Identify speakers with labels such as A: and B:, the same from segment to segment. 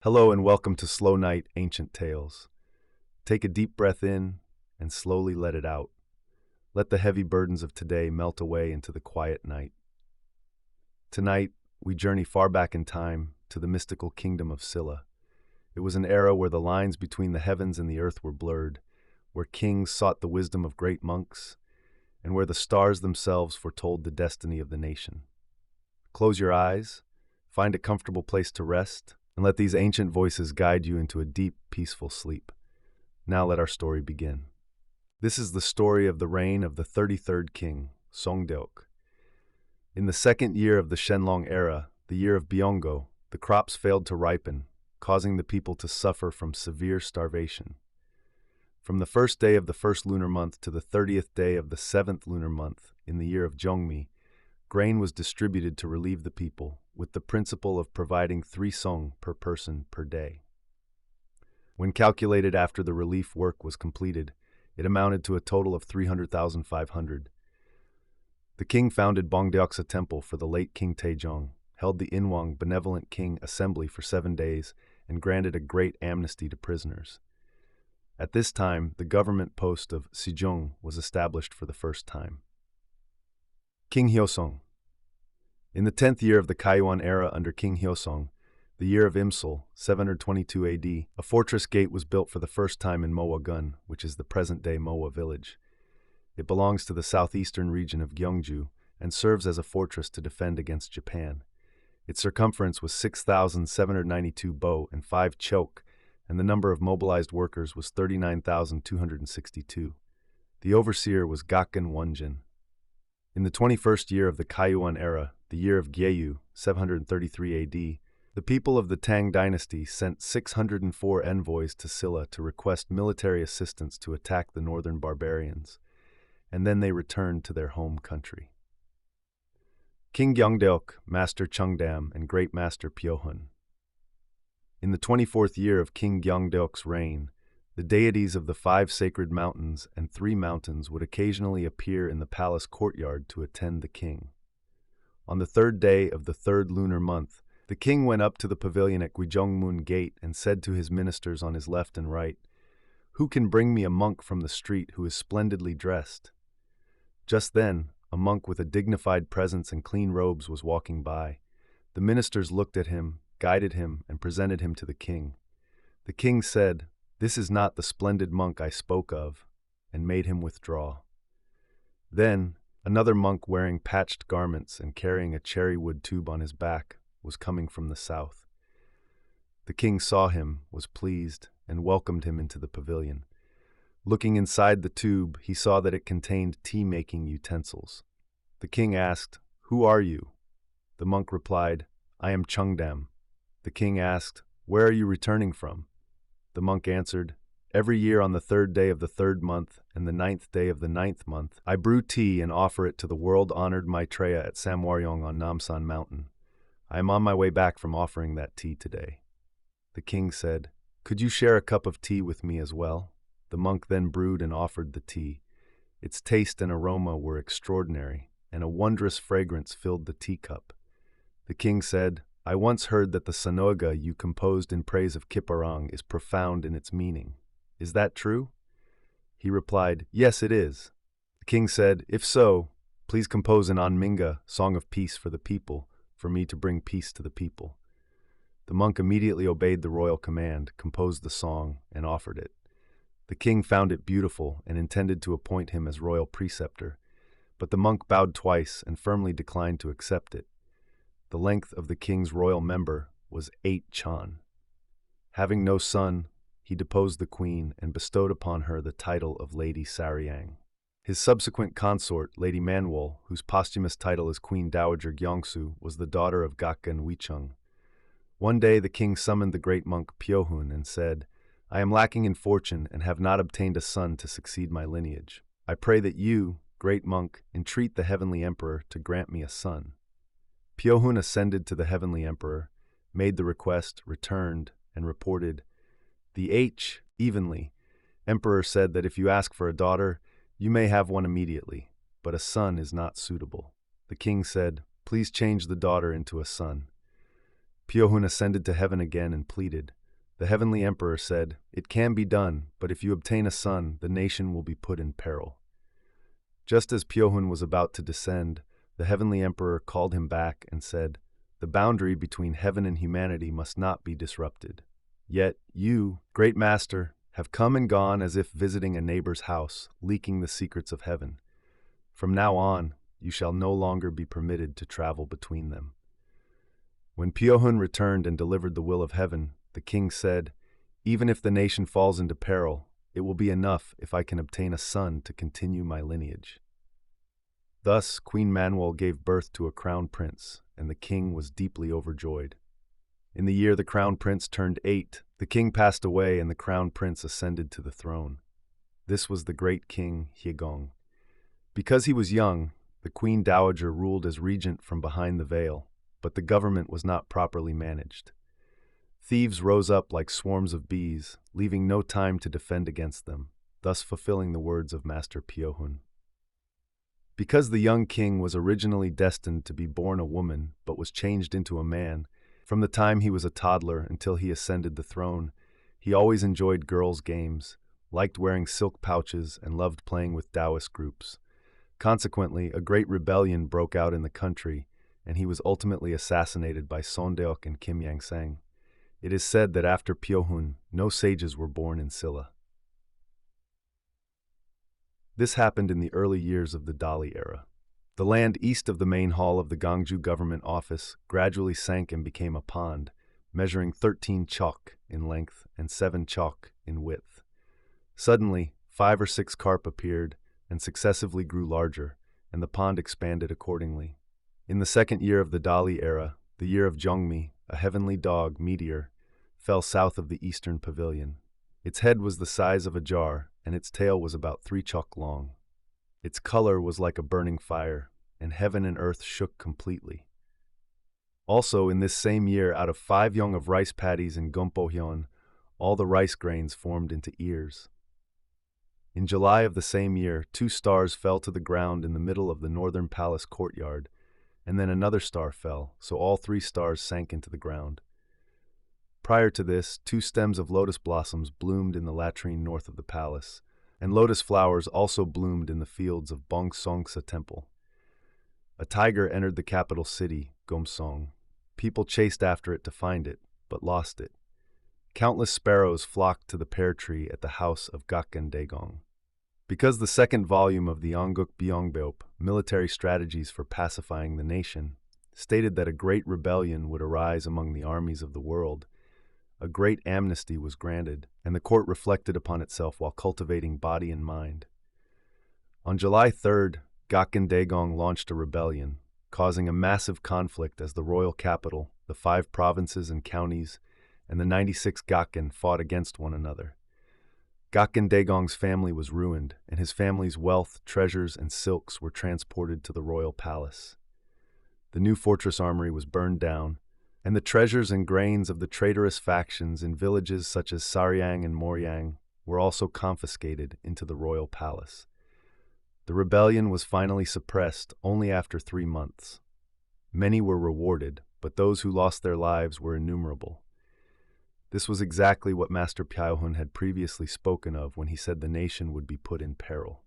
A: Hello and welcome to Slow Night Ancient Tales. Take a deep breath in and slowly let it out. Let the heavy burdens of today melt away into the quiet night. Tonight, we journey far back in time to the mystical kingdom of Silla. It was an era where the lines between the heavens and the earth were blurred, where kings sought the wisdom of great monks, and where the stars themselves foretold the destiny of the nation. Close your eyes, find a comfortable place to rest, and let these ancient voices guide you into a deep, peaceful sleep. Now let our story begin. This is the story of the reign of the 33rd king, Seongdeok. In the second year of the Shenlong era, the year of Gyeongdeok, the crops failed to ripen, causing the people to suffer from severe starvation. From the first day of the first lunar month to the 30th day of the seventh lunar month in the year of Jeongmi, grain was distributed to relieve the people, with the principle of providing 3 song per person per day. When calculated after the relief work was completed, it amounted to a total of 300,500. The king founded Gyeongdeoksa temple for the late King Hyegong, held the Inwang Benevolent King Assembly for 7 days, and granted a great amnesty to prisoners. At this time, the government post of Sejong was established for the first time. King Hyoseong. In the 10th year of the Kyohun era under King Hyoseong, the year of Imsul, 722 AD, a fortress gate was built for the first time in Mowa-gun, which is the present-day Mowa village. It belongs to the southeastern region of Gyeongju and serves as a fortress to defend against Japan. Its circumference was 6,792 bow and 5 choke, and the number of mobilized workers was 39,262. The overseer was Gakkan Wonjin. In the 21st year of the Kyohun era, the year of Gyeyu, 733 AD, the people of the Tang Dynasty sent 604 envoys to Silla to request military assistance to attack the northern barbarians, and then they returned to their home country. King Gyeongdeok, Master Chungdam, and Great Master Pyohun. In the 24th year of King Gyeongdeok's reign, the deities of the 5 sacred mountains and 3 mountains would occasionally appear in the palace courtyard to attend the king. On the 3rd day of the 3rd lunar month, the king went up to the pavilion at Gyeongmun Gate and said to his ministers on his left and right, "Who can bring me a monk from the street who is splendidly dressed?" Just then, a monk with a dignified presence and clean robes was walking by. The ministers looked at him, guided him, and presented him to the king. The king said, "This is not the splendid monk I spoke of," and made him withdraw. Then, another monk wearing patched garments and carrying a cherry wood tube on his back was coming from the south. The king saw him, was pleased, and welcomed him into the pavilion. Looking inside the tube, he saw that it contained tea-making utensils. The king asked, "Who are you?" The monk replied, "I am Chungdam." The king asked, "Where are you returning from?" The monk answered, "Every year on the 3rd day of the 3rd month and the 9th day of the 9th month, I brew tea and offer it to the world-honored Maitreya at Samwaryong on Namsan Mountain. I am on my way back from offering that tea today." The king said, "Could you share a cup of tea with me as well?" The monk then brewed and offered the tea. Its taste and aroma were extraordinary, and a wondrous fragrance filled the teacup. The king said, "I once heard that the sanoga you composed in praise of Kipparang is profound in its meaning. Is that true?" He replied, "Yes, it is." The king said, "If so, please compose an Onminga, song of peace for the people, for me to bring peace to the people." The monk immediately obeyed the royal command, composed the song, and offered it. The king found it beautiful and intended to appoint him as royal preceptor, but the monk bowed twice and firmly declined to accept it. The length of the king's royal member was 8 chan. Having no son, he deposed the queen and bestowed upon her the title of Lady Saryang. His subsequent consort, Lady Manwol, whose posthumous title as Queen Dowager Gyeongsu, was the daughter of Gakkan Wichung. One day the king summoned the great monk Pyohun and said, "I am lacking in fortune and have not obtained a son to succeed my lineage. I pray that you, great monk, entreat the heavenly emperor to grant me a son." Pyohun ascended to the heavenly emperor, made the request, returned, and reported, "The evenly. Emperor said that if you ask for a daughter, you may have one immediately, but a son is not suitable." The king said, "Please change the daughter into a son." Pyohun ascended to heaven again and pleaded. The heavenly emperor said, "It can be done, but if you obtain a son, the nation will be put in peril." Just as Pyohun was about to descend, the heavenly emperor called him back and said, "The boundary between heaven and humanity must not be disrupted. Yet you, great master, have come and gone as if visiting a neighbor's house, leaking the secrets of heaven. From now on, you shall no longer be permitted to travel between them." When Pyohun returned and delivered the will of heaven, the king said, "Even if the nation falls into peril, it will be enough if I can obtain a son to continue my lineage." Thus, Queen Manuel gave birth to a crown prince, and the king was deeply overjoyed. In the year the crown prince turned 8, the king passed away and the crown prince ascended to the throne. This was the great King Hyegong. Because he was young, the queen dowager ruled as regent from behind the veil, but the government was not properly managed. Thieves rose up like swarms of bees, leaving no time to defend against them, thus fulfilling the words of Master Pyohun. Because the young king was originally destined to be born a woman but was changed into a man, from the time he was a toddler until he ascended the throne, he always enjoyed girls' games, liked wearing silk pouches, and loved playing with Taoist groups. Consequently, a great rebellion broke out in the country, and he was ultimately assassinated by Seongdeok and Kim Yang-sang. It is said that after Pyohun, no sages were born in Silla. This happened in the early years of the Dali era. The land east of the main hall of the Gwangju government office gradually sank and became a pond, measuring 13 chok in length and 7 chok in width. Suddenly, 5 or 6 carp appeared and successively grew larger, and the pond expanded accordingly. In the second year of the Dali era, the year of Jeongmi, a heavenly dog, Meteor, fell south of the eastern pavilion. Its head was the size of a jar, and its tail was about 3 chok long. Its color was like a burning fire, and heaven and earth shook completely. Also, in this same year, out of 5 young of rice paddies in Gyeongdeok, all the rice grains formed into ears. In July of the same year, 2 stars fell to the ground in the middle of the northern palace courtyard, and then another star fell, so all 3 stars sank into the ground. Prior to this, 2 stems of lotus blossoms bloomed in the latrine north of the palace, and lotus flowers also bloomed in the fields of Bongsongsa Temple. A tiger entered the capital city, Gyeongsong. People chased after it to find it, but lost it. Countless sparrows flocked to the pear tree at the house of Gyeongdeok. Because the second volume of the Samguk Yusa, Military Strategies for Pacifying the Nation, stated that a great rebellion would arise among the armies of the world, a great amnesty was granted, and the court reflected upon itself while cultivating body and mind. On July 3rd, Gyeongdeok launched a rebellion, causing a massive conflict as the royal capital, the 5 provinces and counties, and the 96 Gyeongdeok fought against one another. Gyeongdeok's family was ruined, and his family's wealth, treasures, and silks were transported to the royal palace. The new fortress armory was burned down, and the treasures and grains of the traitorous factions in villages such as Saryang and Moryang were also confiscated into the royal palace. The rebellion was finally suppressed only after 3 months. Many were rewarded, but those who lost their lives were innumerable. This was exactly what Master Pyohun had previously spoken of when he said the nation would be put in peril.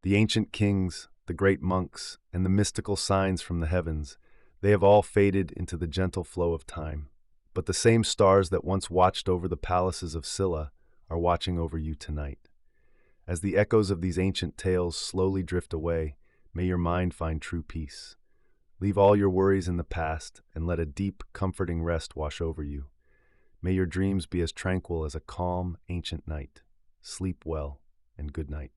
A: The ancient kings, the great monks, and the mystical signs from the heavens, they have all faded into the gentle flow of time. But the same stars that once watched over the palaces of Silla are watching over you tonight. As the echoes of these ancient tales slowly drift away, may your mind find true peace. Leave all your worries in the past and let a deep, comforting rest wash over you. May your dreams be as tranquil as a calm, ancient night. Sleep well, and good night.